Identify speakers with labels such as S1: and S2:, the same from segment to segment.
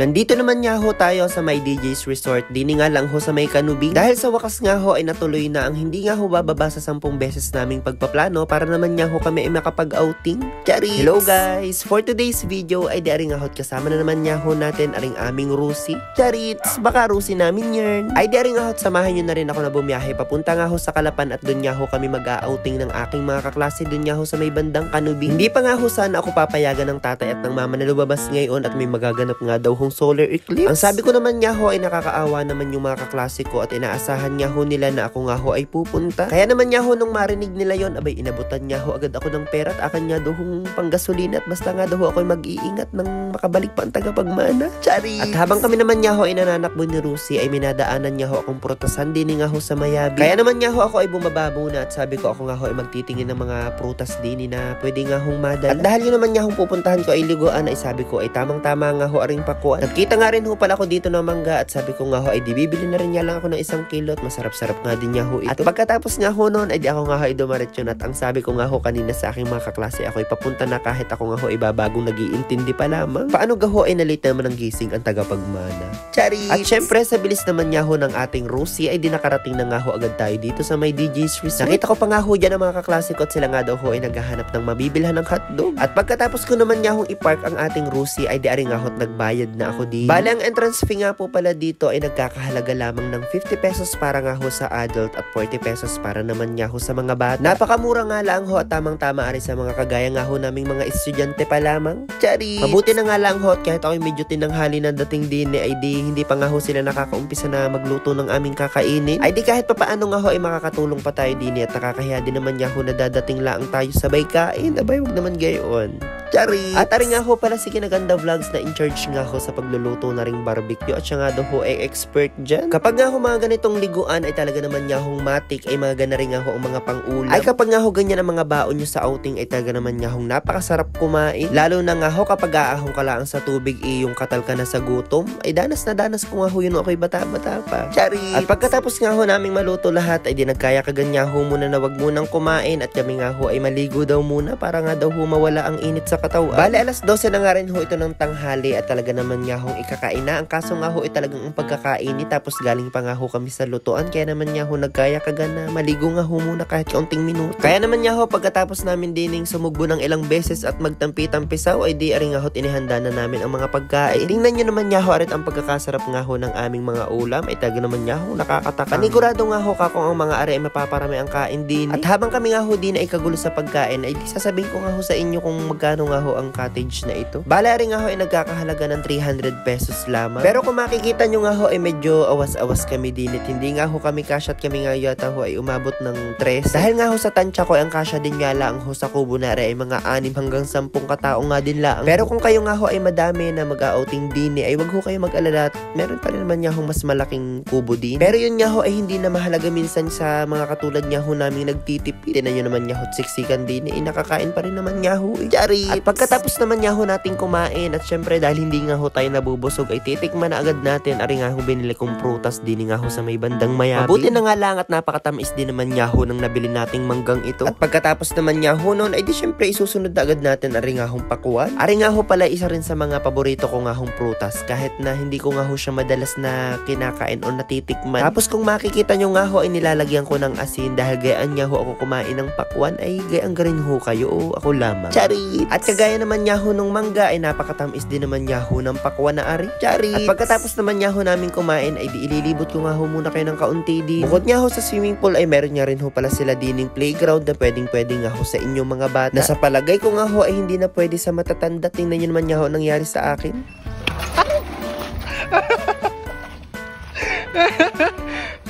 S1: Nandito naman nga ho tayo sa may DJ's Resort. Dini nga lang ho sa may Canubing. Dahil sa wakas nga ho ay natuloy na ang hindi nga ho bababa sa 10 beses naming pagpaplano para naman nga ho kami ay makapag-outing. Charis! Hello guys! For today's video ay di aring ahot kasama na naman nga ho natin aring aming Rusi. Charits! Baka Rusi namin yan. Ay di aring ahot samahan nyo na rin ako na bumiyahe papunta nga ho sa Calapan at dun nga ho kami mag-outing ng aking mga kaklase dun nga ho sa may bandang Canubing. Hindi pa nga ho sana ako papayagan ng tatay at ng mama na lumabas ngayon at may magaganap nga daw hong solar eclipse. Ang sabi ko naman nga ho ay nakakaawa naman yung mga kaklase ko at inaasahan nga ho nila na ako nga ho ay pupunta. Kaya naman nga ho nung marinig nila yon, abay inabutan nga ho agad ako ng pera at akan nga daw hong panggasolina at basta nga daw ho ako ay mag-iingat nang makabalik pa ang tagapagmana. Chari! At habang kami naman nga ho ay nananakbo ni Rusi ay minadaanan nga ho akong prutasan din nga ho sa Mayabi. Kaya naman nga ho ako ay bumaba muna at sabi ko ako nga ho ay magtitingin ng mga prutas din na pwede nga hong madala. At dahil yun naman nga hong pupuntahan ko ay liguan ay sabi ko ay tamang-tama nga ho aring pakuan. Nagkita nga rin ho pala ako dito ng mangga at sabi ko nga ho ay di bibili na rin nga lang ako ng 1 kilo at masarap-sarap nga din nga ho ito. At pagkatapos nga ho noon ay di ako nga ho ay dumaretsyon at ang sabi ko nga ho kanina sa aking mga kaklase ako ay papunta na kahit ako nga ho ay babagong nag-iintindi pa lamang. Paano ga ho ay nalate naman ng gising ang tagapagmana. Chari! At syempre sa bilis naman nga ho ng ating Rusi ay di nakarating na nga ho agad tayo dito sa may DJ's Resort. Nakita ko pa nga ho dyan ang mga kaklase ko at sila nga daw ho ay naghahanap ng mabibilhan ng hotdog. At pagkatapos ko naman nga hong i-park ang ating Rusi ay di aring nga ho nagbayad na ako dito. Bale ang entrance fee nga po pala dito ay nagkakahalaga lamang ng 50 pesos para nga ho sa adult at 40 pesos para naman nga ho sa mga bata. Napakamura nga lang ho at tamang-tama ari sa mga kagaya nga ho naming mga estudyante pa lamang. Chari! Mabuti na nga lang ho at kahit ako'y medyo tinanghali na dating din ay di hindi pa nga ho sila nakakaumpisa na magluto ng aming kakainin. Ay di kahit papaano nga ho ay makakatulong pa tayo din at nakakahiya din naman nga ho na dadating lang tayo sabay kain. Abay wag naman gayon. Chari! At ari nga ho pala si Kinaganda Vlogs na in charge nga ho sa pagluluto na ring barbecue at siya nga daw ho ay expert dyan. Kapag nga ho mga ganitong liguan ay talaga naman nga hong matik ay mga gana rin nga ho ang mga pang-ulam. Ay kapag nga ho ganyan ang mga baon nyo sa outing ay talaga naman nga hong napakasarap kumain. Lalo na nga ho kapag aahong ka lang sa tubig yung katal ka na sa gutom ay danas na danas ko nga ho yun ako'y bata-bata pa. Chari! At pagkatapos nga ho naming maluto lahat ay di nagkaya kaganya ho muna na wag munang kumain at kami nga ho ay maligo daw muna para nga daw ho mawala ang init sa katawan. Bale alas 12 na nga rin ho ito ng tanghali at talaga naman nga hong ikakain na. Ang kaso nga ho ay talagang ang pagkakain tapos galing pa nga ho kami sa lutuan kaya naman nga ho nagkaya kagana maligo nga ho muna kahit kaunting minuto. Kaya naman nga ho pagkatapos namin dining sumugbo ng ilang beses at magtampi-tampisaw ay di aring nga ho inihanda na namin ang mga pagkain. Tingnan nyo naman nga ho arit ang pagkakasarap nga ho ng aming mga ulam ay talaga naman nga ho nakakataka. Panigurado nga ho kung ang mga ari ay mapaparami ang kain din. At habang kami nga ho din ay kagulo sa pagkain ay di sasabihin ko nga ho sa inyo kung magkano nga ho ang cottage na ito. Bale rin nga ho ay nagkakahalaga ng 300 pesos lamang. Pero kung makikita nyo nga ho ay medyo awas-awas kami din at hindi nga ho kami kasya at kami nga yata ho ay umabot ng 3. Dahil nga ho sa tansya ko ay ang kasya din nga lang ho sa kubo na ay mga 6 hanggang 10 katao nga din lang. Pero kung kayo nga ho ay madami na mag-outing din ay wag ho kayo mag-alala at meron pa rin naman nga ho mas malaking kubo din. Pero yun nga ho ay hindi na mahalaga minsan sa mga katulad nga ho namin nagtitipid. Tinan nyo naman nga ho siksikan din ay nakakain pa rin naman nga ho. Chari! At pagkatapos naman nga ho nating kumain at syempre dahil hindi nga ho tayo nabubusog ay titikman na agad natin ari nga ho binili kong prutas din nga ho sa may bandang Mayabi. Mabuti na nga lang at napakatamis din naman nga ho nang nabili nating manggang ito. At pagkatapos naman nga ho noon ay di syempre isusunod na agad natin ari nga hong pakuan. Ari nga ho pala isa rin sa mga paborito ko nga hong prutas kahit na hindi ko nga ho siya madalas na kinakain o natitikman. Tapos kung makikita nyo nga ho ay nilalagyan ko ng asin dahil gayaan nga ho ako kumain ng pakwan ay gayaan ka rin ho kayo o ako lamang. Charit! At kagaya naman nga ho nung mangga ay napakatamis din naman nga ho ng pakwan na ari. Charit! At pagkatapos naman nga ho namin kumain ay di ililibot ko nga ho muna kayo ng kaunti din. Bukod nga ho sa swimming pool ay meron nga rin ho pala sila dining playground na pwedeng nga ho sa inyong mga bata. Na sa palagay ko nga ho ay hindi na pwede sa matatanda. Tingnan nyo naman nga ho nangyari sa akin.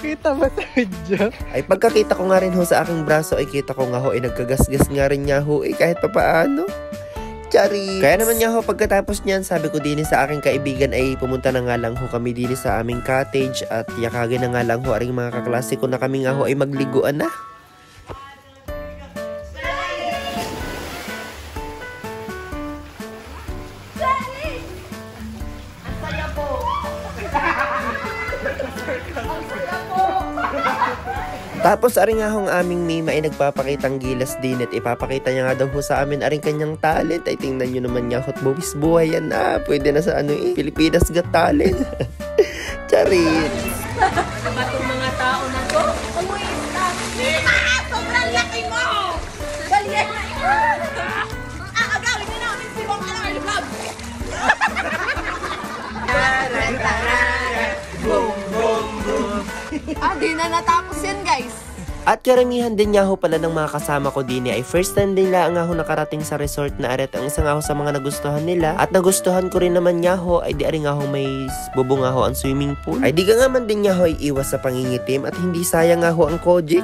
S2: Kita ba sa video?
S1: Ay pagkakita ko nga rin ho sa aking braso ay kita ko nga ho ay nagkagasgas nga rin nga ho kahit papaano. Chari! Kaya naman nga ho pagkatapos niyan sabi ko din sa aking kaibigan ay pumunta na nga lang ho kami din sa aming cottage at yakagin na nga lang ho aring mga kaklase ko na kami nga ho ay magliguan na. Tapos aring nga hong aming Mima ay nagpapakitang gilas din at ipapakita niya nga daw ho sa amin aring kanyang talent. Ay tingnan nyo naman niya ho't buwis buhay yan na. Pwede na sa Pilipinas Got Talent. Charit.
S3: Ano ba itong mga tao na to? Umuista! Sobrang laki mo! Baliyan na ito! Agawin nyo na! Sibong ka lang ang vlog! Boom, boom, boom! Di na natapos yan, guys!
S1: At karamihan din nga ho pala ng mga kasama ko din ay first time din nga ho nakarating sa resort na aret. Ang isa nga ho sa mga nagustuhan nila at nagustuhan ko rin naman nga ho ay di ari nga ho may bubong nga ho ang swimming pool. Ay di ka nga man din nga ho iiwas sa pangingitim at hindi sayang nga ho ang Kojic.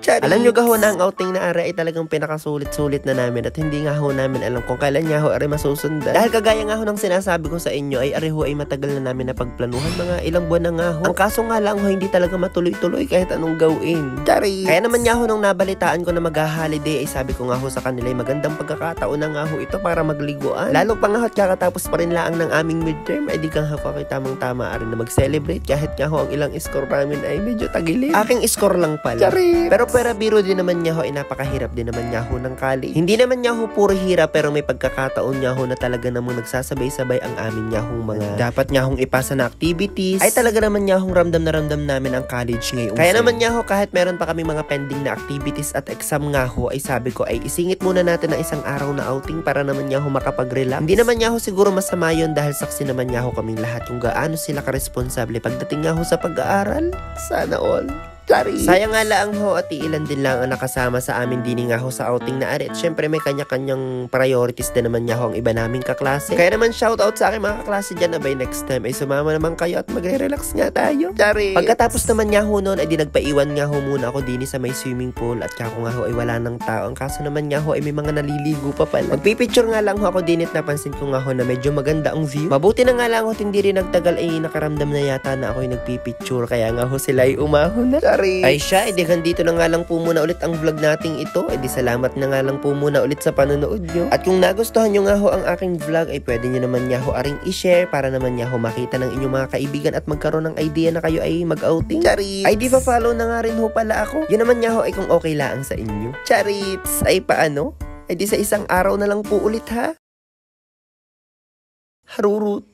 S1: Charis. Alam nyo gaho na ang outing na ara ay talagang pinakasulit-sulit na namin at hindi nga ho namin alam kung kailan nga ho ari masusundan. Dahil kagaya nga ho ng sinasabi ko sa inyo ay ari ho ay matagal na namin na pagplanuhan, mga ilang buwan na nga ho. Ang kaso nga lang ho hindi talaga matuloy-tuloy kahit anong gawin. Charis. Kaya naman nga ho nung nabalitaan ko na mag-holiday ay sabi ko nga ho sa kanila ay magandang pagkakataon na nga ho ito para magliguan. Lalo pa nga ho at kakatapos pa rin laang ng aming midterm ay di kang ho kay tamang-tama rin na mag-celebrate kahit nga ho ang ilang score namin ay medyo tagilid. Aking score lang pala. Charis. Pero biro din naman niya ho, ay napakahirap din naman niya ho ng college. Hindi naman niya ho puro hirap, pero may pagkakataon niya ho na talaga namang nagsasabay-sabay ang amin niya hong mga dapat niya hong ipasa na activities. Ay talaga naman niya hong ramdam na ramdam namin ang college ngayon. Kaya naman niya ho, kahit meron pa kami mga pending na activities at exam nga ho, ay sabi ko ay isingit muna natin ng isang araw na outing para naman niya ho makapag-relax. Hindi naman niya ho siguro masama yun dahil saksi naman niya ho kaming lahat kung gaano sila karesponsable pagdating nga ho sa pag-aaral. Sana all. Sorry. Sayang nga lang ho at ilan din lang ang nakasama sa amin din nga ho sa outing na arit. Syempre may kanya-kanyang priorities din naman niya ho ang iba naming kaklase. Kaya naman shoutout sa akin mga kaklase dyan na by next time ay sumama naman kayo at magre-relax nga tayo. Sorry. Pagkatapos naman niya ho noon ay di nagpaiwan nga ho muna ako din sa may swimming pool at kako nga ho ay wala ng tao. Ang kaso naman niya ho ay may mga naliligo pa pala. Magpipicture nga lang ho ako din at napansin ko nga ho na medyo maganda ang view. Mabuti na nga lang ho hindi rin nagtagal ay nakaramdam na yata na ako ay nagpipicture kaya nga ho sila ay umahon na. Ay siya, edi dito na nga lang po muna ulit ang vlog nating ito. Edi salamat na nga lang po muna ulit sa panonood nyo. At kung nagustuhan nyo nga ho ang aking vlog, ay pwede nyo naman nga ho aring i-share para naman nga ho makita ng inyong mga kaibigan at magkaroon ng idea na kayo ay mag-outing. Charit! Ay di pa follow na nga rin ho pala ako. Yun naman nga ho ay kung okay lang sa inyo. Charits! Ay paano? Ay di sa isang araw na lang po ulit ha. Harurut!